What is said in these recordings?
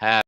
Have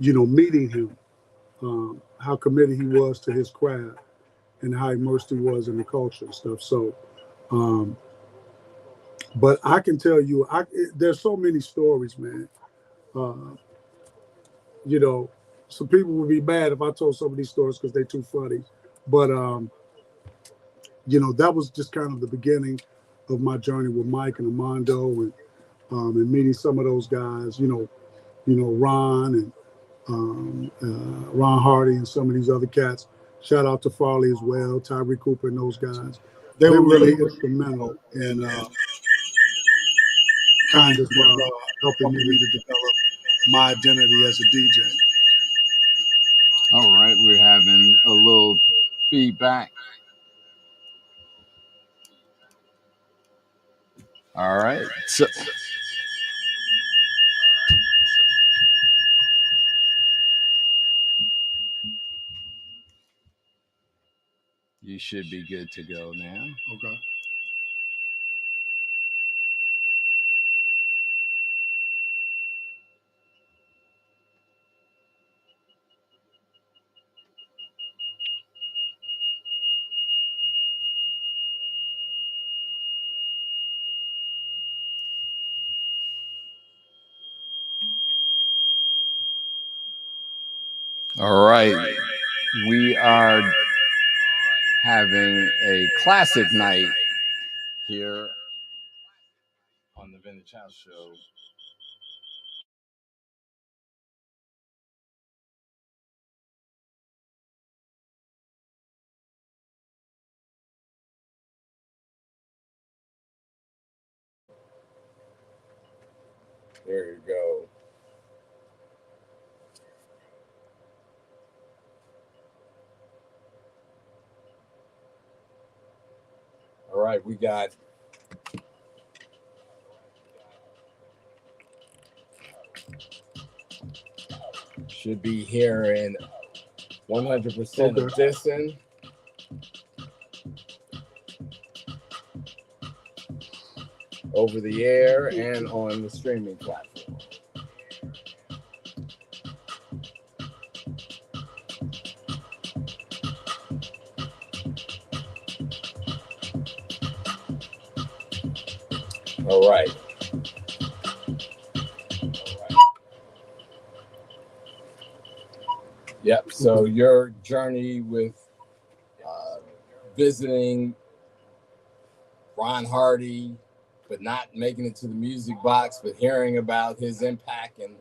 meeting him, how committed he was to his craft and how immersed he was in the culture and stuff. So, um, but I can tell you, there's so many stories, man. Uh, you know, some people would be mad if I told some of these stories because they're too funny. But that was just kind of the beginning of my journey with Mike and Armando, and meeting some of those guys. Ron and Ron Hardy and some of these other cats. Shout out to Farley as well, Tyree Cooper and those guys. They were really instrumental in kind of helping me to develop my identity as a DJ. All right, we're having a little feedback. All right, so you should be good to go now. Okay. All right, we are having a classic night here on the Vintage House Show. There you go. All right, we got should be hearing 100% of Disson. Over the air and on the streaming platform. All right. Yep. So your journey with visiting Ron Hardy, but not making it to the music box, but hearing about his impact and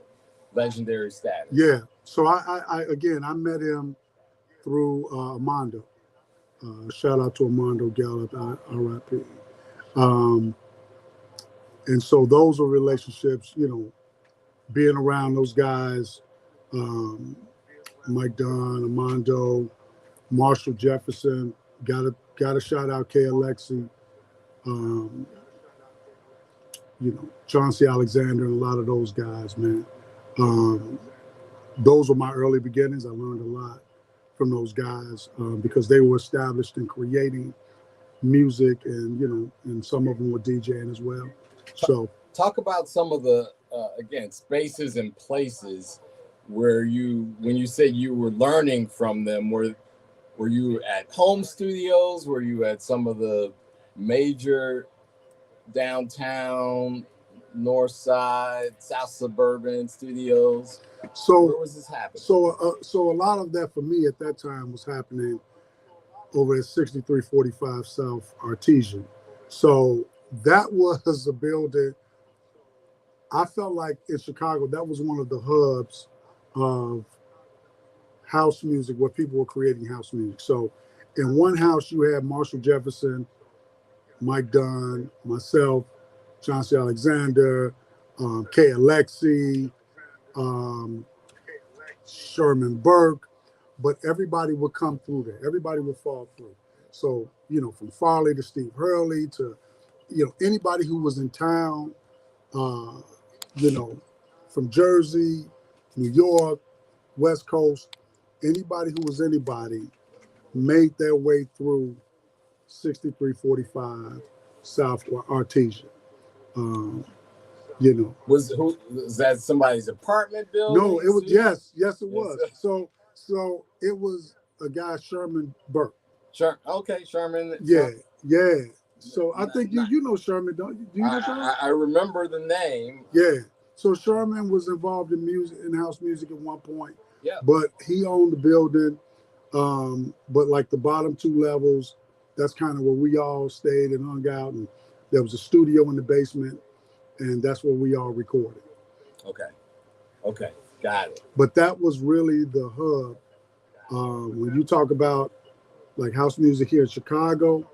legendary status. Yeah. So I met him through Armando. Shout out to Armando Gallup, R.I.P. And so those are relationships, being around those guys, Mike Dunn, Armando, Marshall Jefferson, got to shout out K. Alexi, um, Chauncey Alexander, and a lot of those guys, man. Those were my early beginnings. I learned a lot from those guys because they were established in creating music, and some of them were DJing as well. So talk about some of the spaces and places where when you say you were learning from them, were you at home studios? Were you at some of the major downtown, north side, south suburban studios? So where was this happening? So a lot of that for me at that time was happening over at 6345 South Artesian. So that was a building. I felt like in Chicago, that was one of the hubs of house music where people were creating house music. So in one house, you had Marshall Jefferson, Mike Dunn, myself, Chauncey Alexander, K. Alexi, Sherman Burke, but everybody would come through there. Everybody would fall through. So, from Farley to Steve Hurley to, anybody who was in town, from Jersey, New York, West Coast, anybody who was anybody made their way through 6345 South Artesian. You know, was that somebody's apartment building? no, it was yes, it was. Yes. So it was a guy, Sherman Burke. Okay, Sherman. Yeah, yeah. So I Not, think you know Sherman, don't you? Do you know Sherman? I remember the name. Yeah. So Sherman was involved in music, in-house music at one point. Yeah. But he owned the building. But like the bottom two levels, that's kind of where we all stayed and hung out. And there was a studio in the basement, and that's where we all recorded. Okay. Got it. But that was really the hub. When you talk about like house music here in Chicago,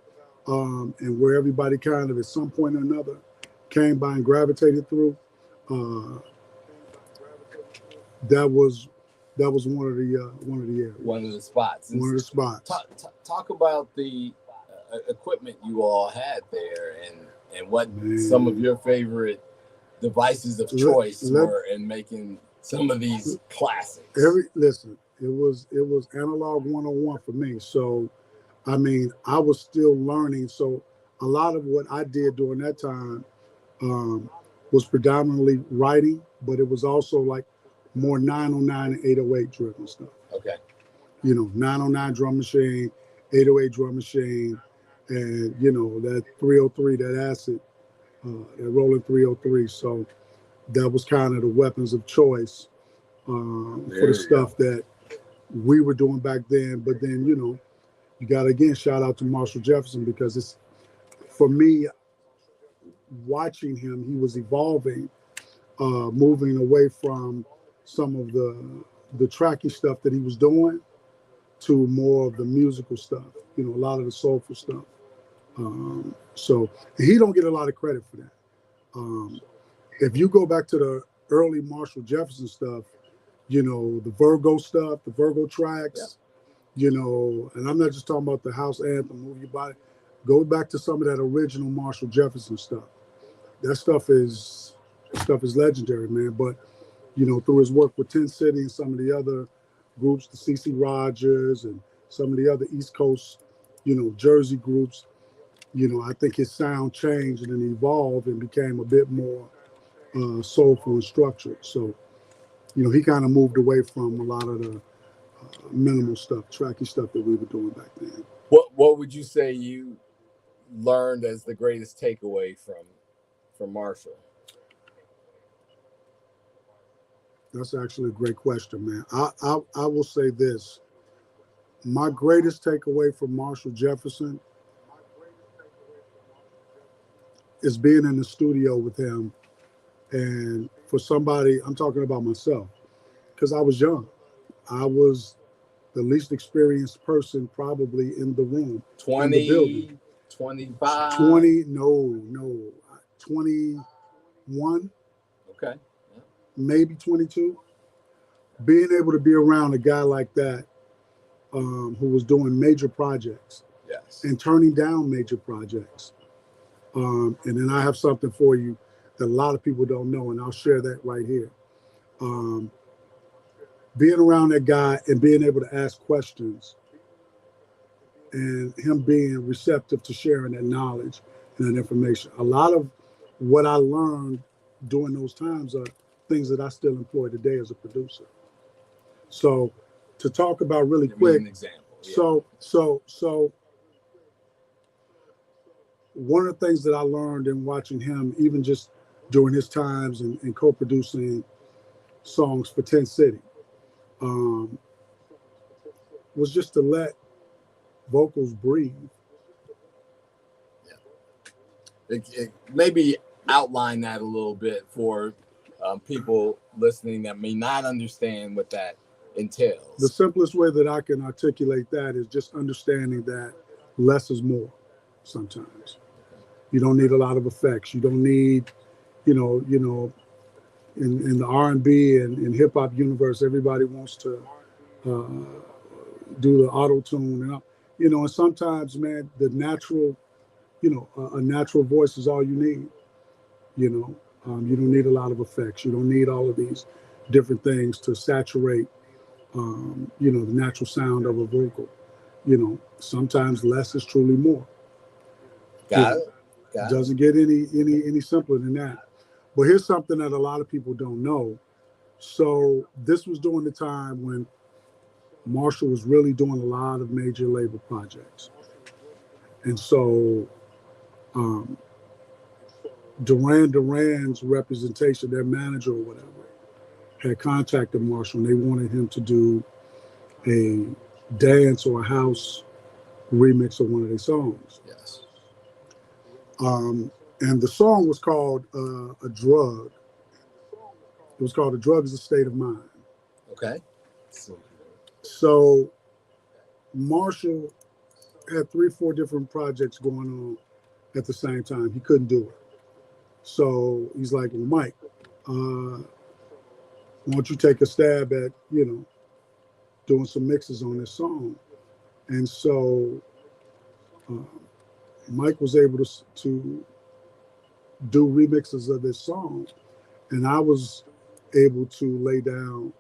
and where everybody kind of at some point or another came by and gravitated through, that was one of the areas. One of the spots. One of the spots. Talk about the equipment you all had there, and what some of your favorite devices of choice were in making some of these classics. Listen, it was analog 101 for me. So, I mean, I was still learning. So, a lot of what I did during that time was predominantly writing, but it was also like more 909 and 808 driven stuff. Okay. You know, 909 drum machine, 808 drum machine, and you know that 303, that acid, that rolling 303. So that was kind of the weapons of choice for the stuff that we were doing back then. But then, you know, you got to again shout out to Marshall Jefferson, because it's, for me, watching him, he was evolving, moving away from some of the tracky stuff that he was doing to more of the musical stuff, you know, a lot of the soulful stuff. So he don't get a lot of credit for that. If you go back to the early Marshall Jefferson stuff, you know, the Virgo stuff, the Virgo tracks, you know, and I'm not just talking about the house anthem, Move Your Body. Go back to some of that original Marshall Jefferson stuff. That stuff is legendary, man. But, you know, through his work with 10 City and some of the other groups, the CC Rogers and some of the other East Coast, you know, Jersey groups, you know, I think his sound changed and evolved and became a bit more soulful and structured. So, you know, he kind of moved away from a lot of the minimal stuff, tracky stuff that we were doing back then. What would you say you learned as the greatest takeaway from Marshall? That's actually a great question, man. I will say this. My greatest takeaway from Marshall Jefferson is being in the studio with him. And for somebody, I'm talking about myself, because I was young. I was the least experienced person probably in the room. 20, in the building. 25? 20, no. 21. Okay. Yeah. Maybe 22. Being able to be around a guy like that, who was doing major projects, yes, and turning down major projects. And then I have something for you that a lot of people don't know, and I'll share that right here. Being around that guy and being able to ask questions, and him being receptive to sharing that knowledge and that information. A lot of what I learned during those times are things that I still employ today as a producer. So to talk about really quick, an example. Yeah. So one of the things that I learned in watching him, even just during his times and co-producing songs for 10 City, was just to let vocals breathe. Yeah. Maybe outline that a little bit for people listening that may not understand what that entails. The simplest way that I can articulate that is just understanding that less is more sometimes. You don't need a lot of effects. You don't need, you know, in the R&B and hip hop universe, everybody wants to do the auto tune, and you know, and sometimes, man, the natural, you know, a natural voice is all you need. You know, you don't need a lot of effects. You don't need all of these different things to saturate, you know, the natural sound of a vocal. You know, sometimes less is truly more. Got it. Doesn't get any simpler than that. But here's something that a lot of people don't know. So this was during the time when Marshall was really doing a lot of major label projects. And so Duran Duran's representation, their manager or whatever, had contacted Marshall and they wanted him to do a dance or a house remix of one of their songs. Yes. And the song was called A Drug. It was called A Drug is a State of Mind. Okay. So Marshall had 3-4 different projects going on at the same time. He couldn't do it. So he's like, well, Mike, why don't you take a stab at, doing some mixes on this song? And so Mike was able to do remixes of this song. And I was able to lay down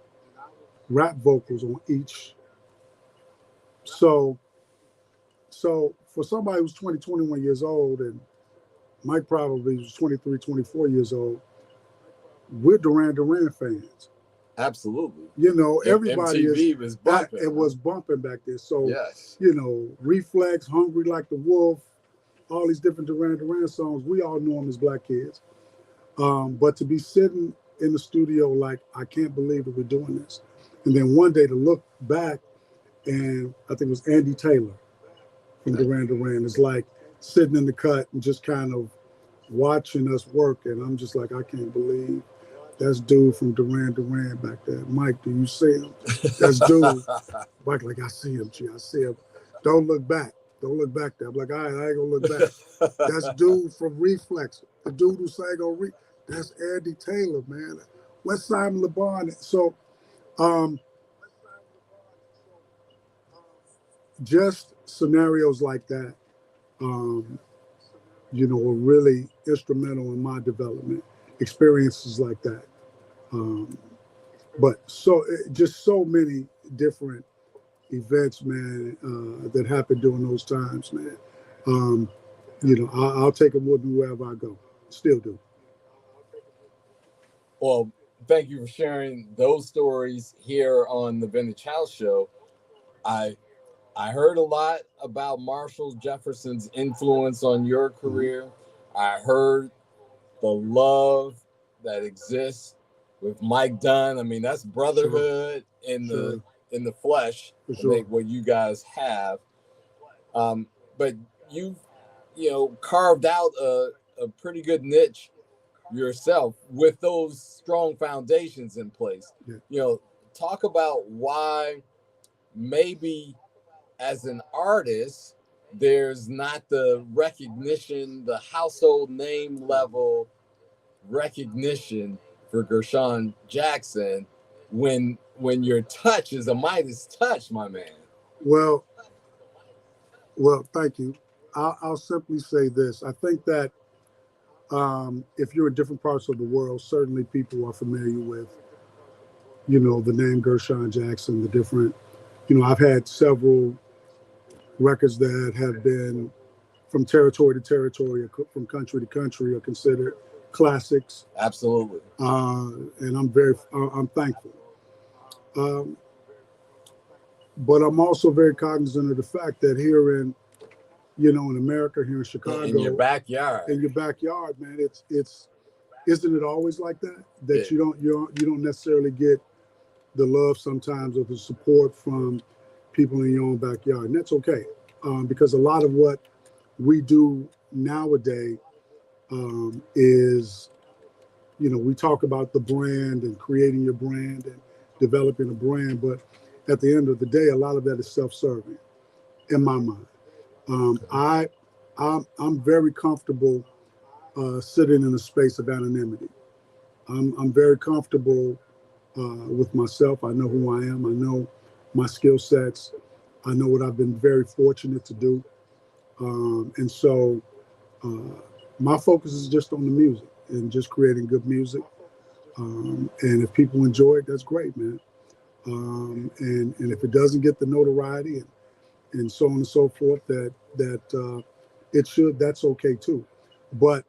rap vocals on each. So for somebody who's 20, 21 years old, and Mike probably was 23, 24 years old, we're Duran Duran fans. Absolutely. Everybody MTV was bumping. It was bumping back there. So, yes. Reflex, Hungry Like the Wolf, all these different Duran Duran songs, we all knew them as black kids. But to be sitting in the studio like, I can't believe that we're doing this. And then one day to look back, and I think it was Andy Taylor from Duran Duran is like sitting in the cut and just kind of watching us work. And I'm just like, I can't believe that's dude from Duran Duran back there. Mike, do you see him? That's dude. Mike, like, I see him, G. I see him. Don't look back. Don't look back there. I'm like, all right, I ain't gonna look back. That's dude from Reflex. The dude who sang on that's Andy Taylor, man. West Simon LeBron. So just scenarios like that, were really instrumental in my development. Experiences like that. But just so many different events, man, that happened during those times, man. I'll take them with me wherever I go. Still do. Well, thank you for sharing those stories here on the Vintage House Show. I heard a lot about Marshall Jefferson's influence on your career. I heard the love that exists with Mike Dunn. I mean, that's brotherhood in the flesh. Sure. What you guys have. But you've carved out a pretty good niche yourself with those strong foundations in place. Yeah. Talk about why maybe as an artist there's not the recognition, the household name level recognition for Gershon Jackson when your touch is a Midas touch, my man. Well, thank you. I'll simply say this. I think that if you're in different parts of the world, certainly people are familiar with, the name Gershon Jackson, the different, I've had several records that have been from territory to territory, or from country to country, are considered classics. Absolutely. And I'm thankful. But I'm also very cognizant of the fact that here in America, here in Chicago, in your backyard, man, it's isn't it always like that? That you don't necessarily get the love sometimes or the support from people in your own backyard, and that's okay, because a lot of what we do nowadays is, we talk about the brand and creating your brand and developing a brand, but at the end of the day, a lot of that is self-serving, in my mind. I'm very comfortable sitting in a space of anonymity. I'm very comfortable with myself. I know who I am. I know my skill sets. I know what I've been very fortunate to do. And so my focus is just on the music and just creating good music. And if people enjoy it, that's great, man. And if it doesn't get the notoriety and so on and so forth that it should, that's okay too. But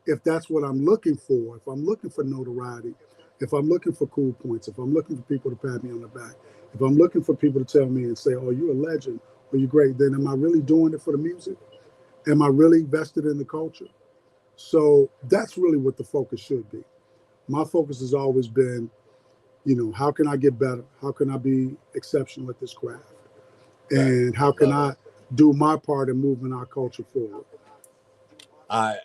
if that's what I'm looking for, if I'm looking for notoriety, if I'm looking for cool points, if I'm looking for people to pat me on the back, if I'm looking for people to tell me and say, oh, you're a legend or you're great, then am I really doing it for the music? Am I really vested in the culture? So that's really what the focus should be. My focus has always been, how can I get better? How can I be exceptional at this craft? And how can I do my part in moving our culture forward? I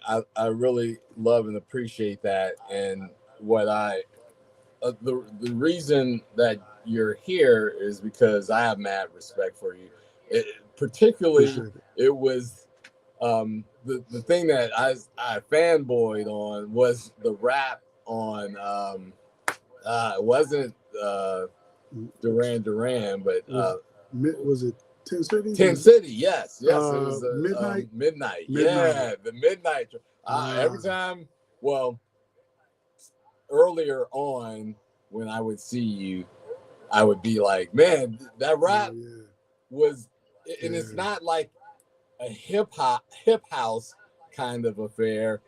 really love and appreciate that. And what the reason that you're here is because I have mad respect for you. Particularly, it was the thing that I fanboyed on was the rap on it wasn't Duran Duran, but was it 10 City? 10 City, yes. It was Midnight. Midnight. Yeah, the Midnight. Every time, well, earlier on when I would see you, I would be like, man, that rap was, and it's not like a hip house kind of affair.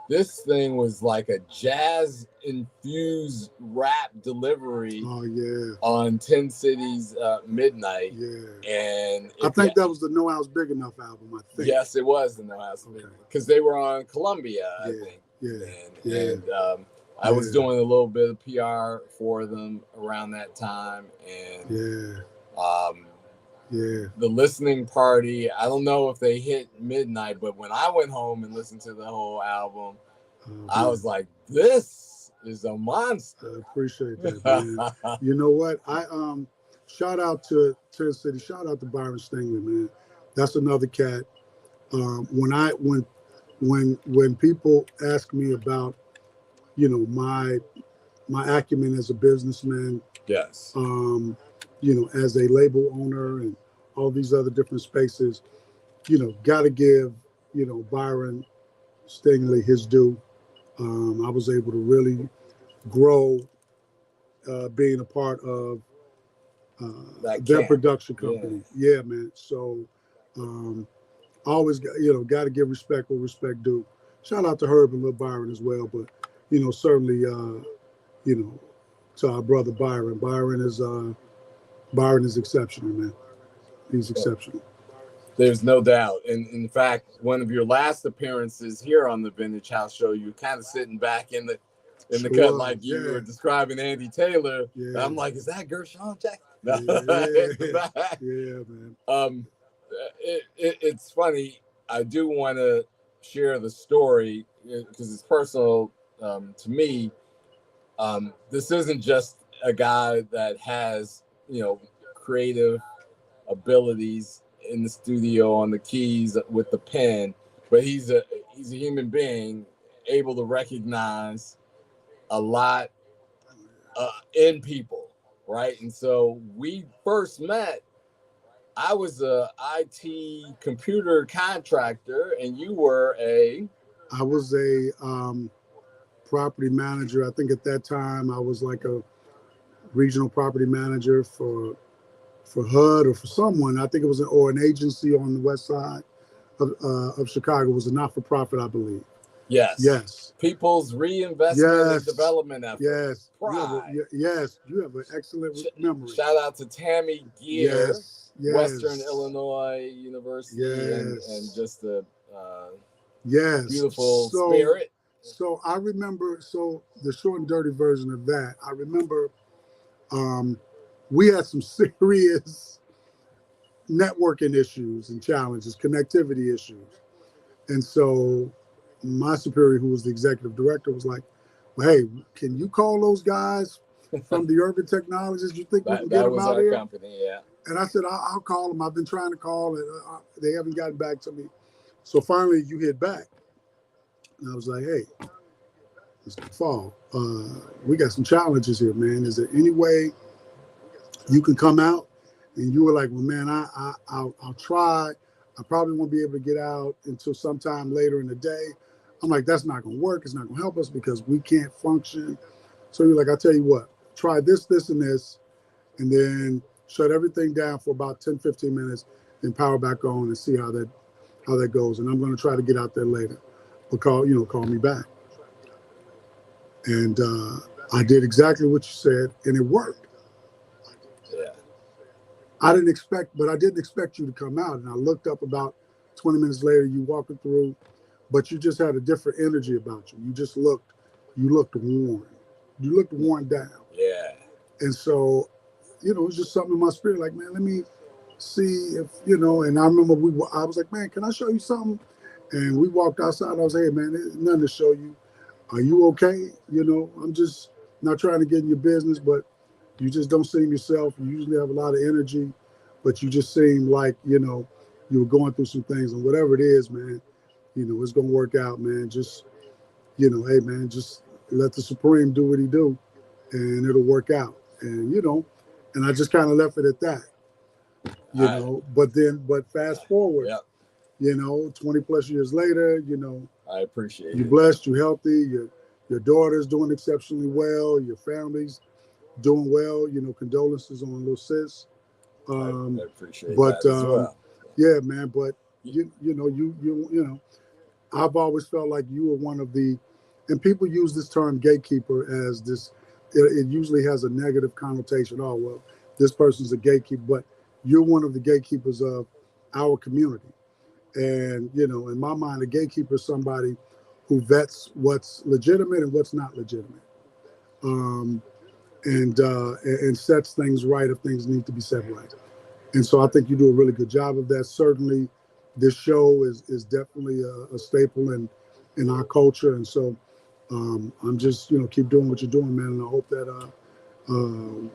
This thing was like a jazz infused rap delivery on 10 Cities Midnight. And I think that was the No House Big Enough album, I think. Yes, it was the No House Big Enough, because they were on Columbia, I think. And I was doing a little bit of PR for them around that time, and the listening party, I don't know if they hit midnight, but when I went home and listened to the whole album, I was like, this is a monster. I appreciate that, man. You know what? I shout out to 10 City, shout out to Byron Stingily, man. That's another cat. When people ask me about, my acumen as a businessman, yes, as a label owner and all these other different spaces, got to give, Byron Stingily his due. I was able to really grow being a part of their production company. Yeah, man. So always, got to give respect where respect due. Shout out to Herb and Lil Byron as well, but certainly, to our brother Byron. Byron is exceptional, man. He's exceptional. There's no doubt. And in fact, one of your last appearances here on the Vintage House Show, you were kind of sitting back in the cut, like you were describing Andy Taylor. Yeah. I'm like, is that Gershon Jackson? Yeah, man. It's funny. I do want to share the story because it's personal to me. This isn't just a guy that has, creative abilities in the studio on the keys with the pen, but he's a human being able to recognize a lot in people, right? And so we first met. I was a IT computer contractor, and you were I was a property manager. I think at that time I was like a regional property manager for HUD or for someone. I think it was an agency on the west side of Chicago. It was a not-for-profit, I believe. Yes. People's Reinvestment and Development Effort. Yes. You have an excellent memory. Shout out to Tammy Gear, Western Illinois University, and just a beautiful spirit. So I remember, the short and dirty version of that, I remember we had some serious networking issues and challenges, connectivity issues. And so my superior, who was the executive director, was like, well, hey, can you call those guys from the Urban Technologies? You think we can get them out here? Company, yeah. And I said, I'll call them. I've been trying to call, and they haven't gotten back to me. So finally, you hit back. And I was like, hey, Mr. McFall, we got some challenges here, man. Is there any way you can come out? And you were like, well, man, I'll try. I probably won't be able to get out until sometime later in the day. I'm like, that's not going to work. It's not going to help us because we can't function. So you're like, I'll tell you what, try this, this, and this, and then shut everything down for about 10, 15 minutes, then power back on and see how that goes. And I'm going to try to get out there later. or call me back. And I did exactly what you said, and it worked. Yeah. I didn't expect you to come out. And I looked up about 20 minutes later, you walking through, but you just had a different energy about you. You looked worn. You looked worn down. Yeah. And so, it was just something in my spirit, like, man, let me see if, and I remember I was like, man, can I show you something? And we walked outside. I was like, hey, man, there's nothing to show you. Are you okay? I'm just not trying to get in your business, but you just don't seem yourself. You usually have a lot of energy, but you just seem like, you were going through some things, and whatever it is, man, it's going to work out, man. Just, hey, man, just let the Supreme do what he do, and it'll work out. And, and I just kind of left it at that, but fast forward, yeah. 20 plus years later, I appreciate you're it. blessed, you're healthy, your daughter's doing exceptionally well, your family's doing well, condolences on little sis. I appreciate But that as well. yeah, man, but I've always felt like you were one of the, and people use this term gatekeeper as this, it usually has a negative connotation. Oh, well, this person's a gatekeeper, but you're one of the gatekeepers of our community. And, in my mind, a gatekeeper is somebody who vets what's legitimate and what's not legitimate. And sets things right if things need to be set right. And so I think you do a really good job of that. Certainly, this show is definitely a staple in our culture. And so I'm just, keep doing what you're doing, man. And I hope that the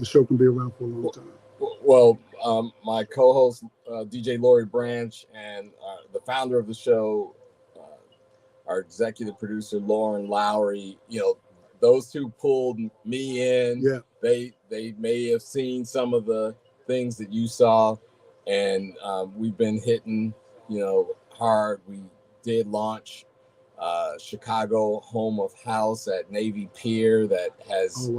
show can be around for a long time. Well, my co-host, DJ Lori Branch, and the founder of the show, our executive producer, Lauren Lowry, those two pulled me in. Yeah. They may have seen some of the things that you saw, and we've been hitting, hard. We did launch Chicago Home of House at Navy Pier that has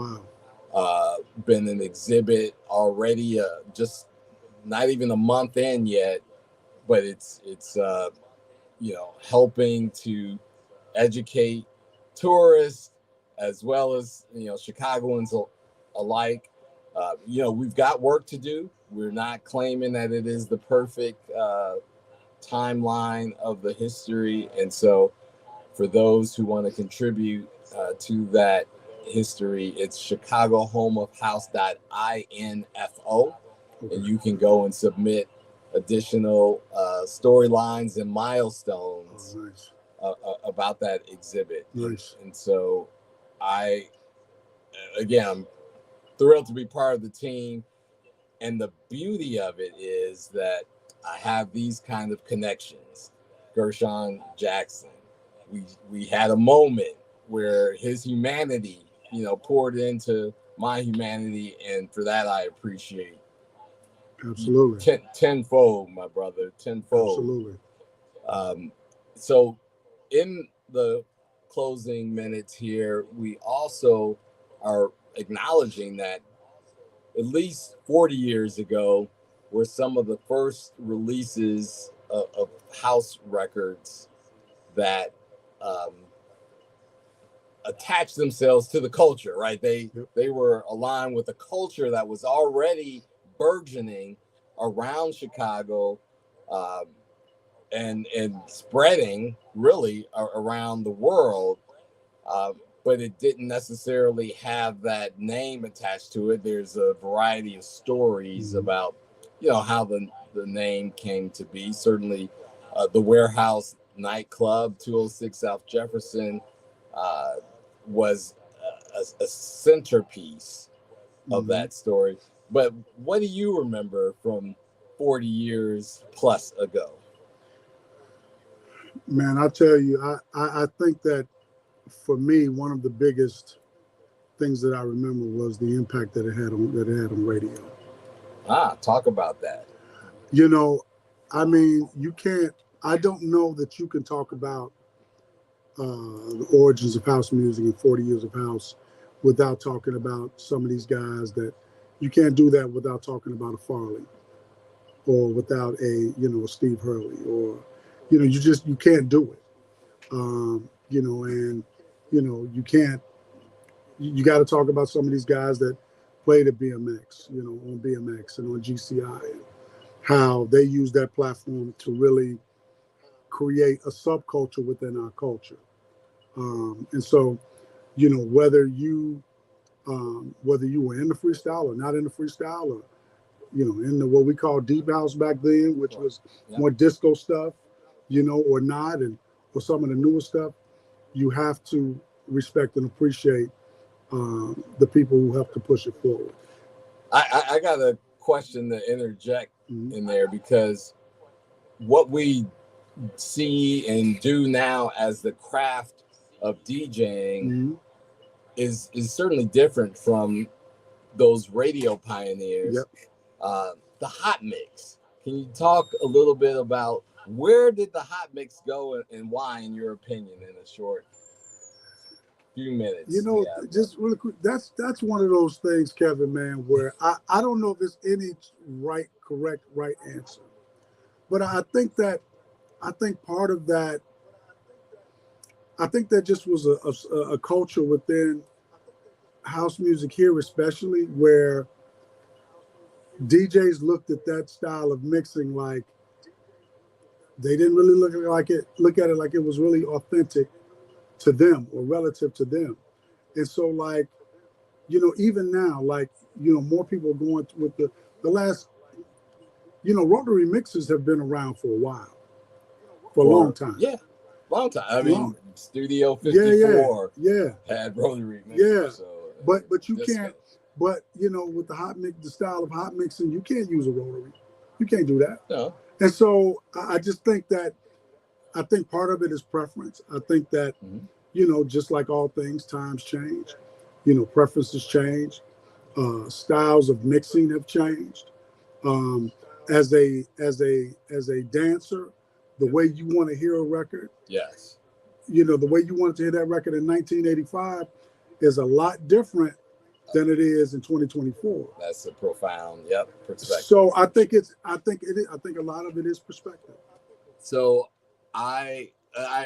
been an exhibit already, just not even a month in yet, but it's helping to educate tourists as well as Chicagoans alike. We've got work to do. We're not claiming that it is the perfect timeline of the history, and so for those who want to contribute to that history, it's chicagohomeofhouse.info, and you can go and submit additional storylines and milestones about that exhibit. Nice. And so I'm thrilled to be part of the team. And the beauty of it is that I have these kind of connections. Gershon Jackson, we had a moment where his humanity, poured into my humanity, and for that I appreciate. Absolutely. Tenfold, my brother, tenfold. Absolutely. So in the closing minutes here, we also are acknowledging that at least 40 years ago were some of the first releases of house records that attached themselves to the culture, right? They were aligned with the culture that was already burgeoning around Chicago, and spreading really around the world, but it didn't necessarily have that name attached to it. There's a variety of stories about how the name came to be. Certainly the Warehouse nightclub, 206 South Jefferson, was a centerpiece of that story. But what do you remember from 40 years plus ago? Man, I'll tell you, I think that for me, one of the biggest things that I remember was the impact that it had on radio. Talk about that. I don't know that you can talk about the origins of house music and 40 years of house without talking about some of these guys. That you can't do that without talking about a Farley, or without a Steve Hurley, or you can't do it. And you can't. You got to talk about some of these guys that played at BMX, on BMX and on GCI, and how they use that platform to really create a subculture within our culture. And so, whether you were in the freestyle or not in the freestyle, or in the what we call deep house back then, which was more disco stuff, or not, or some of the newer stuff, you have to respect and appreciate the people who help to push it forward. I got a question to interject in there, because what we see and do now as the craft of DJing is certainly different from those radio pioneers. The hot mix. Can you talk a little bit about where did the hot mix go and why, in your opinion, in a short few minutes? Just really quick, that's one of those things, Kevin, man, where I don't know if there's any correct answer. But I think part of that, I think that just was a culture within house music here, especially, where DJs looked at that style of mixing like they didn't really look at it like it was really authentic to them or relative to them. And so, like, even now, like, more people are going with the last, rotary mixers have been around for a while, for a long time. Yeah, long time. I mean, Studio 54 had rotary mixers. Yeah, so, but you can't. But with the style of hot mixing, you can't use a rotary. You can't do that. No. And so I just think that part of it is preference. I think that just like all things, times change. Preferences change. Styles of mixing have changed. As a dancer, the way you want to hear a record. Yes. The way you wanted to hear that record in 1985 is a lot different than it is in 2024. That's a profound, perspective. So I think a lot of it is perspective. So I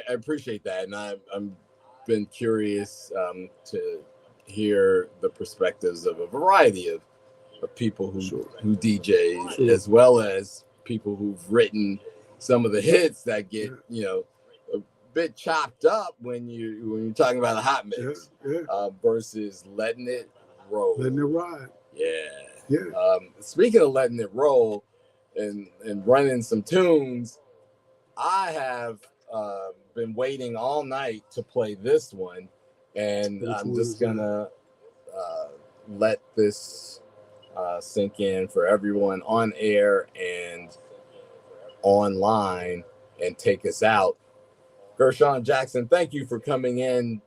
appreciate that, and I'm been curious to hear the perspectives of a variety of people who DJ, as well as people who've written some of the hits that get a bit chopped up when you're talking about a hot mix versus letting it roll. Letting it ride. Yeah. Speaking of letting it roll and running some tunes, I have been waiting all night to play this one, and I'm just gonna let this sink in for everyone on air and online and take us out. Gershon Jackson, thank you for coming in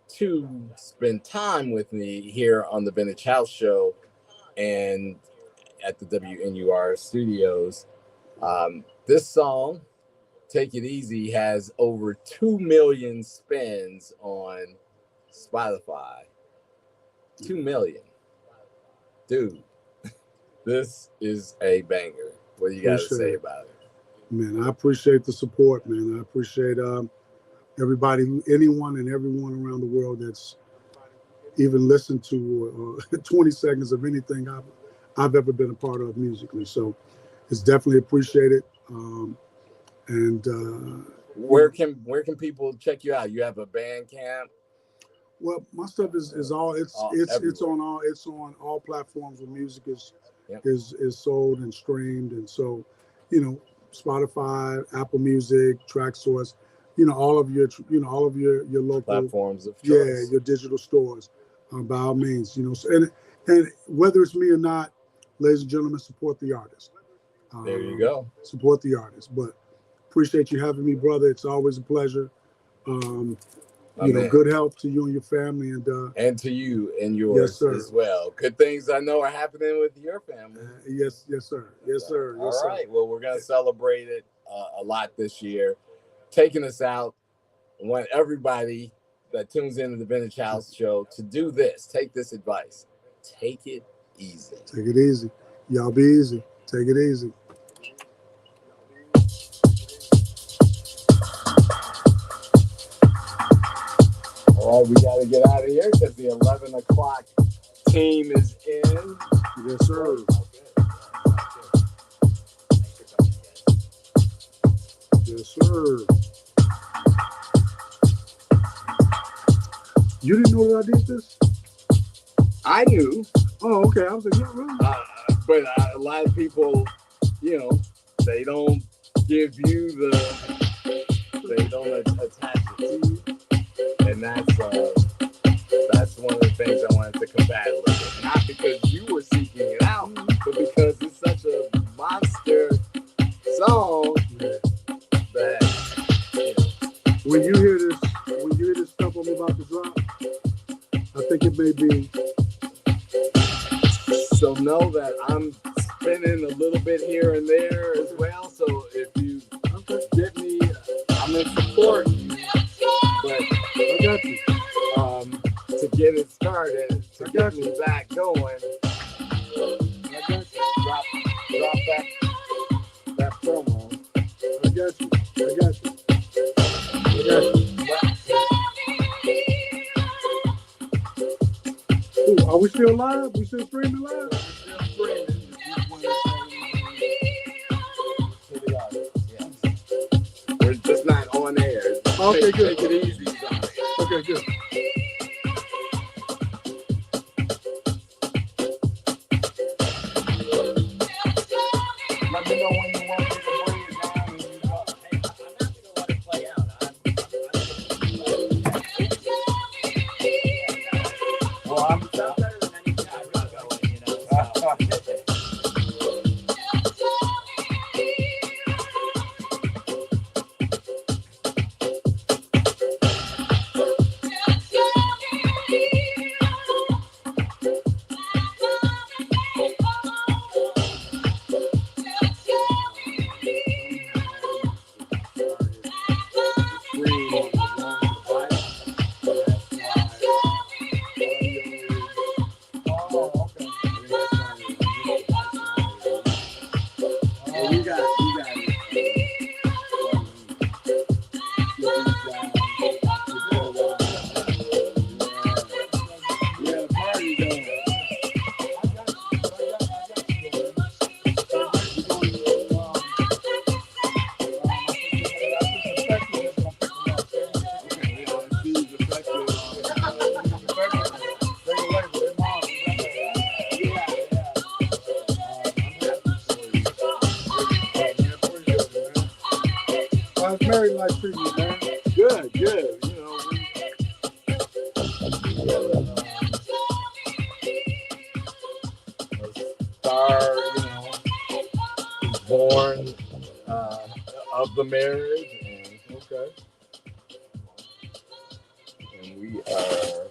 to spend time with me here on the Vintage House Show and at the WNUR studios. This song, Take It Easy, has over 2 million spins on Spotify. 2 million. Dude, this is a banger. What do you got to say about it? Man, I appreciate the support, man. I appreciate everybody, anyone and everyone around the world that's even listened to 20 seconds of anything I've ever been a part of musically. So it's definitely appreciated. Where can people check you out? You have a Bandcamp? Well, my stuff is on all platforms where music is sold and streamed, and so Spotify, Apple Music, TrackSource, all of your local platforms of choice. Yeah, your digital stores, by all means, and whether it's me or not, ladies and gentlemen, support the artist. There you go. Support the artist. But appreciate you having me, brother. It's always a pleasure. Good health to you and your family, and to you and yours as well. Good things I know are happening with your family. Yes, sir. All right. Well, we're gonna celebrate it a lot this year. Taking us out. I want everybody that tunes into the Vintage House Show to do this. Take this advice. Take it easy. Take it easy. Y'all be easy. Take it easy. All right, we got to get out of here because the 11 o'clock team is in. Yes, sir. Yes, sir. You didn't know that I did this? I knew. Oh, okay. I was like, yeah, really? But a lot of people, you know, they don't give you they don't attach it to you. And that's one of the things I wanted to combat a little bit. Not because you were seeking it out, but because it's such a monster song that, you know. When you hear this stuff I'm about to drop, I think it may be. So know that I'm spinning a little bit here and there as well. So if you get me, I'm in support. But I got you. To get it started, to get me back going, I got you. Drop that promo. I got you. Ooh, are we still live? We still streaming live? We're just not on air. Okay, good. Take it easy on it. Okay, good. Let me know when you want me to bring it down. And you go, hey, I'm not going to let it play out. Well, I'm better than any guy going, you know. How's married life treating you, man? Good. You know, a star, you know, is born of the marriage, and Okay. and we are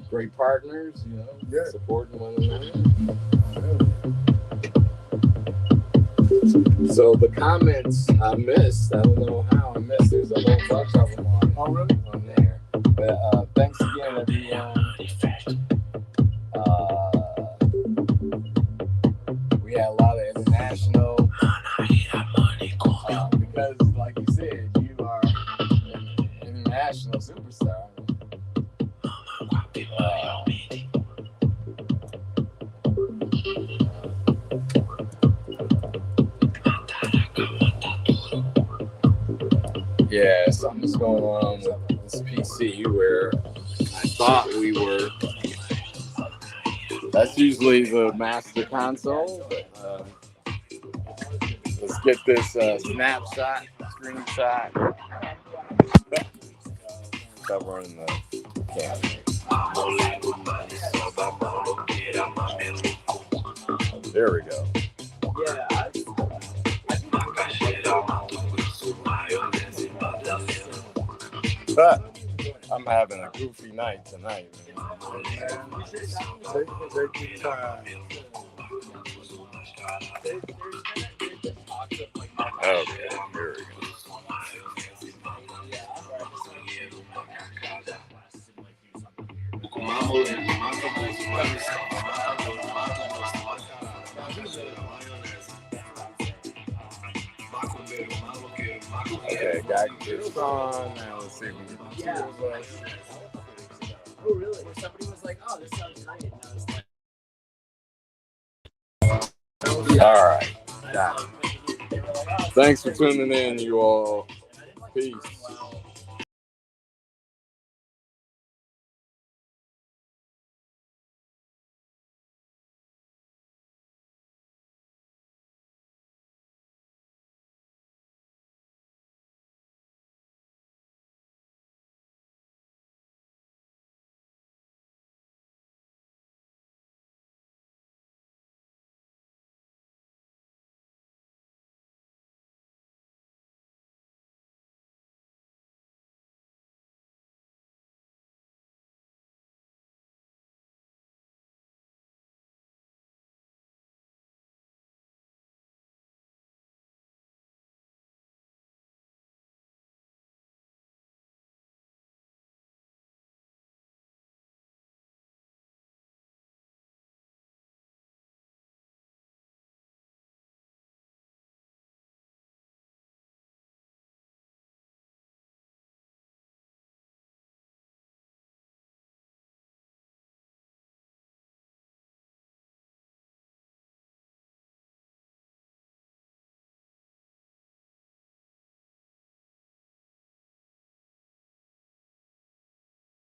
great partners, you know, supporting one another. So the comments I missed, I don't know how I missed. There's a whole bunch of them on there. But thanks again, everyone. We had a lot of international. Because, like you said, you are an international superstar. Yeah, something's going on with this PC where I thought we were. That's usually the master console. But, let's get this snapshot, screenshot. Stop running the camera. There we go. Yeah. I'm having a goofy night tonight. Take your time. Okay, here we go. Okay, got Gershon. Now let's see if we can get the two of us. Oh, really? Somebody was like, "Oh, this sounds great." And I was like, All right. Got it. Thanks for tuning in, you all. Peace.